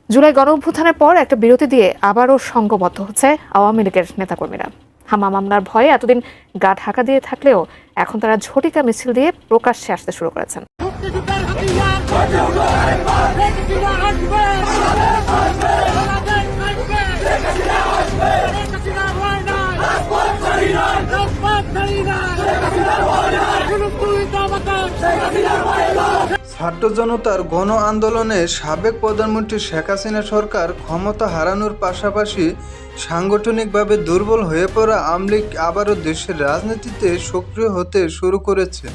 জুলাই গণঅভ্যুত্থানের পর একটা বিরতি দিয়ে আবারও সংঘবদ্ধ হচ্ছে আওয়ামী লীগের নেতাকর্মীরা। হামলা মামলার ভয়ে এতদিন গা ঢাকা দিয়ে থাকলেও এখন তারা ঝটিকা মিছিল দিয়ে প্রকাশ্যে আসতে শুরু করেছেন। ছাত্র জনতার গণ আন্দোলনে সাবেক প্রধানমন্ত্রী শেখ হাসিনা সরকার ক্ষমতা হারানোর পাশাপাশি সাংগঠনিকভাবে দুর্বল হয়ে পড়া আওয়ামী লীগ আবারও দেশের রাজনীতিতে সক্রিয় হতে শুরু করেছে।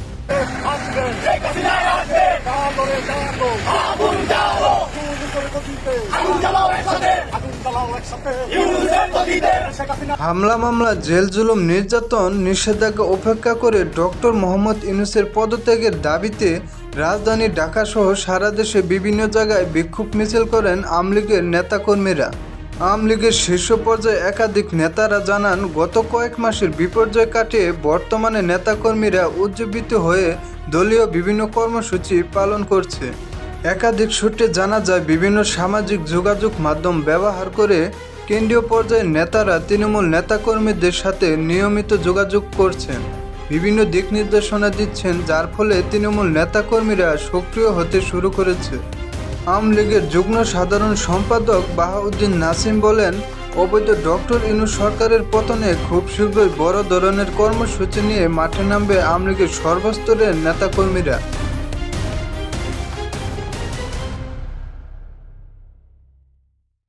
হামলা মামলা, জেল জুলুম, নির্যাতন, নিষেধাজ্ঞা উপেক্ষা করে ডক্টর মোহাম্মদ ইউনূসের পদত্যাগের দাবিতে রাজধানী ঢাকা সহ সারা দেশে বিভিন্ন জায়গায় বিক্ষোভ মিছিল করেন আওয়ামী লীগের নেতাকর্মীরা। আওয়ামী লীগের শীর্ষ পর্যায়ে একাধিক নেতারা জানান, গত কয়েক মাসের বিপর্যয় কাটিয়ে বর্তমানে নেতাকর্মীরা উজ্জীবিত হয়ে দলীয় বিভিন্ন কর্মসূচি পালন করছে। একাধিক সূত্রে জানা যায়, বিভিন্ন সামাজিক যোগাযোগ মাধ্যম ব্যবহার করে কেন্দ্রীয় পর্যায়ের নেতারা তৃণমূল নেতাকর্মীদের সাথে নিয়মিত যোগাযোগ করছেন, বিভিন্ন দিক নির্দেশনা দিচ্ছেন, যার ফলে তৃণমূল নেতাকর্মীরা সক্রিয় হতে শুরু করেছে। আওয়ামী লীগের যুগ্ম সাধারণ সম্পাদক বাহাউদ্দিন নাসিম বলেন, অবৈধ ডক্টর ইউনূস সরকারের পতনে খুব শীঘ্রই বড় ধরনের কর্মসূচি নিয়ে মাঠে নামবে আওয়ামী লীগের সর্বস্তরের নেতাকর্মীরা।